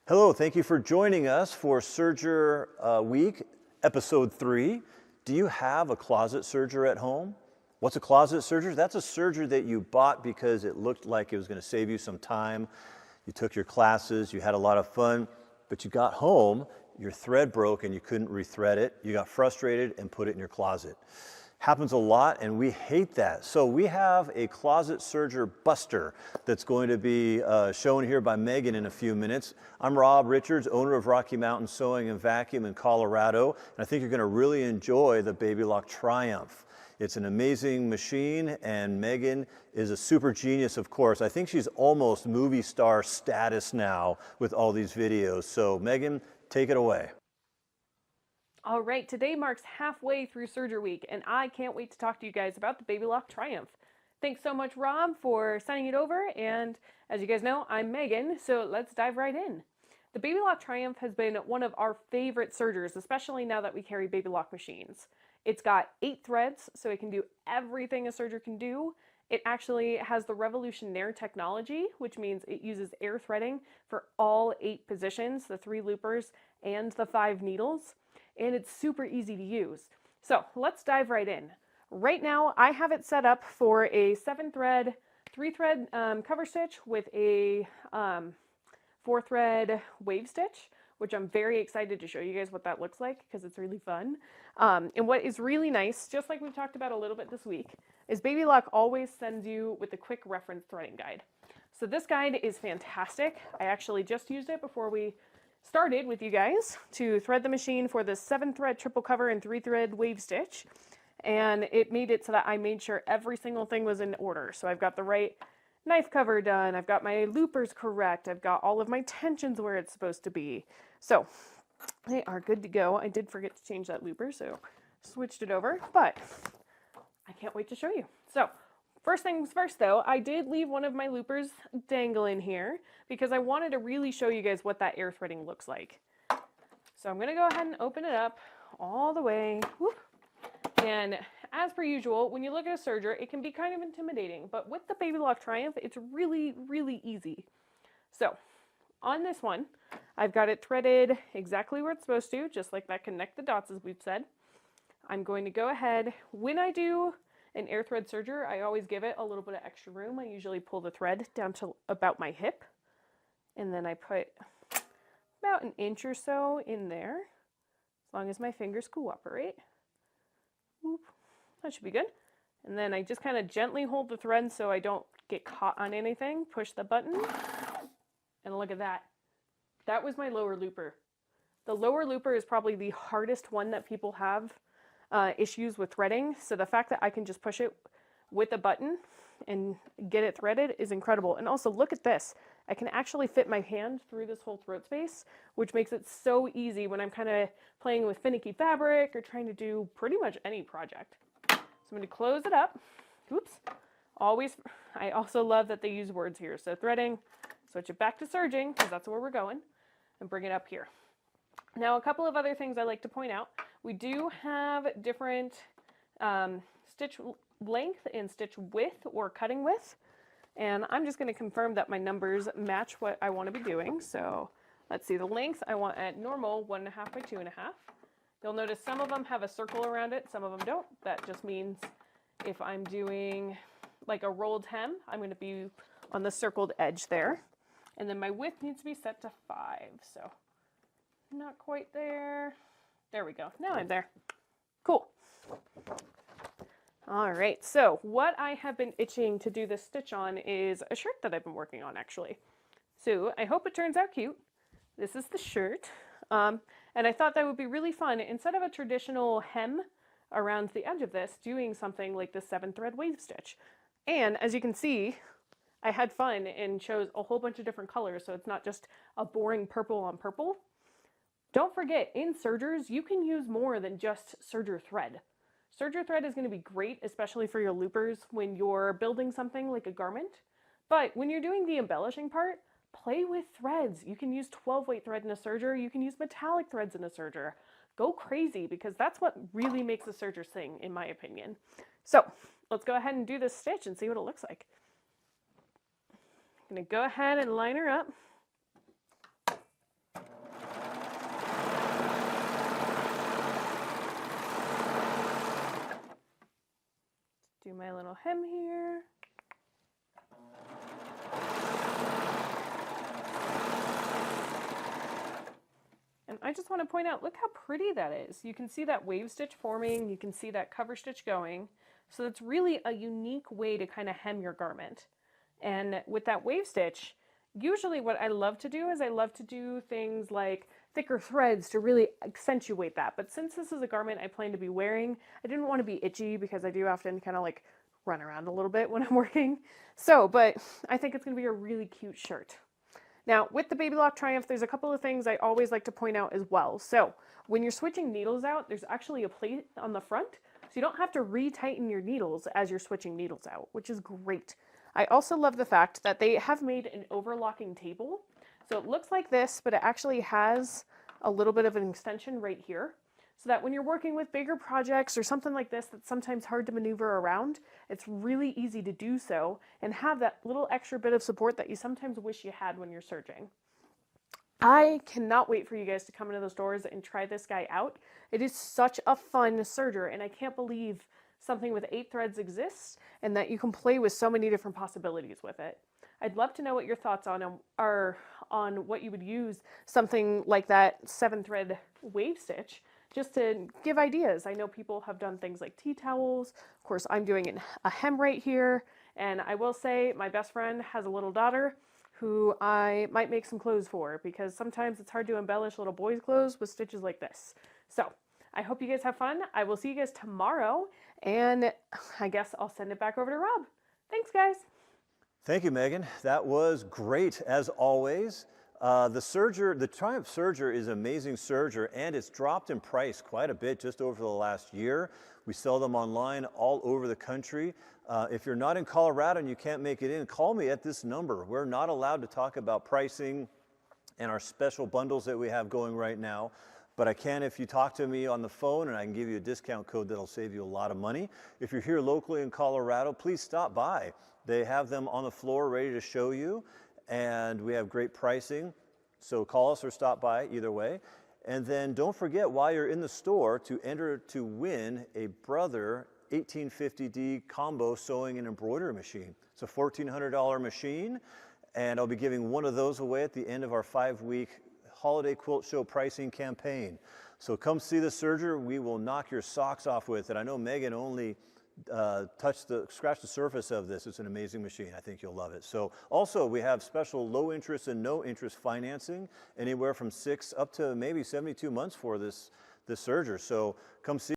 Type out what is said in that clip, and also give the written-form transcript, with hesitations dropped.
Hello, thank you for joining us for Serger Week, Episode 3. Do you have a closet serger at home? What's a closet serger? That's a serger that you bought because it looked like it was going to save you some time. You took your classes, you had a lot of fun, but you got home, your thread broke and you couldn't rethread it. You got frustrated and put it in your closet. Happens a lot and we hate that. So we have a closet serger buster that's going to be shown here by Megan in a few minutes. I'm Rob Richards, owner of Rocky Mountain Sewing and Vacuum in Colorado, and I think you're going to really enjoy the Baby Lock Triumph. It's an amazing machine, and Megan is a super genius, of course. I think she's almost movie star status now with all these videos. So Megan, take it away. All right, today marks halfway through Serger Week, and I can't wait to talk to you guys about the Baby Lock Triumph. Thanks so much, Rob, for sending it over, and as you guys know, I'm Megan, so let's dive right in. The Baby Lock Triumph has been one of our favorite sergers, especially now that we carry Baby Lock machines. It's got 8 threads, so it can do everything a serger can do. It actually has the revolutionary technology, which means it uses air threading for all 8 positions, the 3 loopers and the 5 needles. And it's super easy to use. So let's dive right in. Right now I have it set up for a 7-thread, 3-thread cover stitch with a 4-thread wave stitch, which I'm very excited to show you guys what that looks like because it's really fun. And what is really nice, just like we've talked about a little bit this week, is Baby Lock always sends you with a quick reference threading guide. So this guide is fantastic. I actually just used it before we started with you guys to thread the machine for the 7-thread triple cover and 3-thread wave stitch, and it made it so that I made sure every single thing was in order. So I've got the right knife cover done, I've got my loopers correct, I've got all of my tensions where it's supposed to be. So they are good to go. I did forget to change that looper, so switched it over, but I can't wait to show you. So first things first though, I did leave one of my loopers dangling here because I wanted to really show you guys what that air threading looks like. So I'm gonna go ahead and open it up all the way. Whoop. And as per usual, when you look at a serger, it can be kind of intimidating, but with the Baby Lock Triumph, it's really, really easy. So on this one, I've got it threaded exactly where it's supposed to, just like that connect the dots as we've said. I'm going to go ahead, when I do an air thread serger, I always give it a little bit of extra room. I usually pull the thread down to about my hip, and then I put about an inch or so in there, as long as my fingers cooperate. Whoop. That should be good. And then I just kind of gently hold the thread so I don't get caught on anything. Push the button, and look at that. That was my lower looper. The lower looper is probably the hardest one that people have issues with threading, so the fact that I can just push it with a button and get it threaded is incredible. And also look at this, I can actually fit my hand through this whole throat space, which makes it so easy when I'm kind of playing with finicky fabric or trying to do pretty much any project. So I'm going to close it up. Oops. Always, I also love that they use words here. So threading, switch it back to serging because that's where we're going, and bring it up here. Now, a couple of other things I like to point out. We do have different stitch length and stitch width or cutting width. And I'm just going to confirm that my numbers match what I want to be doing. So let's see, the length I want at normal 1.5 by 2.5. You'll notice some of them have a circle around it, some of them don't. That just means if I'm doing like a rolled hem, I'm going to be on the circled edge there. And then my width needs to be set to 5. So not quite there. There we go. Now I'm there. Cool. All right, so what I have been itching to do this stitch on is a shirt that I've been working on actually. So I hope it turns out cute. This is the shirt. And I thought that would be really fun, instead of a traditional hem around the edge of this, doing something like the 7-thread wave stitch. And as you can see, I had fun and chose a whole bunch of different colors, so it's not just a boring purple on purple. Don't forget, in sergers, you can use more than just serger thread. Serger thread is going to be great, especially for your loopers when you're building something like a garment. But when you're doing the embellishing part, play with threads. You can use 12-weight thread in a serger. You can use metallic threads in a serger. Go crazy, because that's what really makes a serger sing, in my opinion. So let's go ahead and do this stitch and see what it looks like. I'm going to go ahead and line her up. do my little hem here. And I just want to point out, look how pretty that is. You can see that wave stitch forming, you can see that cover stitch going. So it's really a unique way to kind of hem your garment. And with that wave stitch, usually what I love to do is I love to do things like thicker threads to really accentuate that. But since this is a garment I plan to be wearing, I didn't want to be itchy because I do often kind of like run around a little bit when I'm working. So, but I think it's going to be a really cute shirt. Now, with the Baby Lock Triumph, there's a couple of things I always like to point out as well. So, when you're switching needles out, there's actually a plate on the front, so you don't have to re-tighten your needles as you're switching needles out, which is great. I also love the fact that they have made an overlocking table. So it looks like this, but it actually has a little bit of an extension right here, so that when you're working with bigger projects or something like this that's sometimes hard to maneuver around, it's really easy to do so and have that little extra bit of support that you sometimes wish you had when you're serging. I cannot wait for you guys to come into the stores and try this guy out. It is such a fun serger, and I can't believe something with 8 threads exists and that you can play with so many different possibilities with it. I'd love to know what your thoughts are on what you would use something like that 7-thread wave stitch, just to give ideas. I know people have done things like tea towels. Of course, I'm doing a hem right here. And I will say my best friend has a little daughter who I might make some clothes for, because sometimes it's hard to embellish little boys' clothes with stitches like this. So I hope you guys have fun. I will see you guys tomorrow, and I guess I'll send it back over to Rob. Thanks, guys. Thank you, Megan. That was great, as always. The Triumph Serger is an amazing serger, and it's dropped in price quite a bit just over the last year. We sell them online all over the country. If you're not in Colorado and you can't make it in, call me at this number. We're not allowed to talk about pricing and our special bundles that we have going right now, but I can if you talk to me on the phone, and I can give you a discount code that'll save you a lot of money. If you're here locally in Colorado, please stop by. They have them on the floor ready to show you, and we have great pricing. So call us or stop by, either way. And then don't forget, while you're in the store, to enter to win a Brother 1850D combo sewing and embroidery machine. It's a $1,400 machine, and I'll be giving one of those away at the end of our 5-week Holiday Quilt Show Pricing campaign. So come see the serger. We will knock your socks off with it. I know Megan only scratch the surface of this. It's an amazing machine. I think you'll love it. So also we have special low interest and no interest financing, anywhere from 6 up to maybe 72 months for this serger. So come see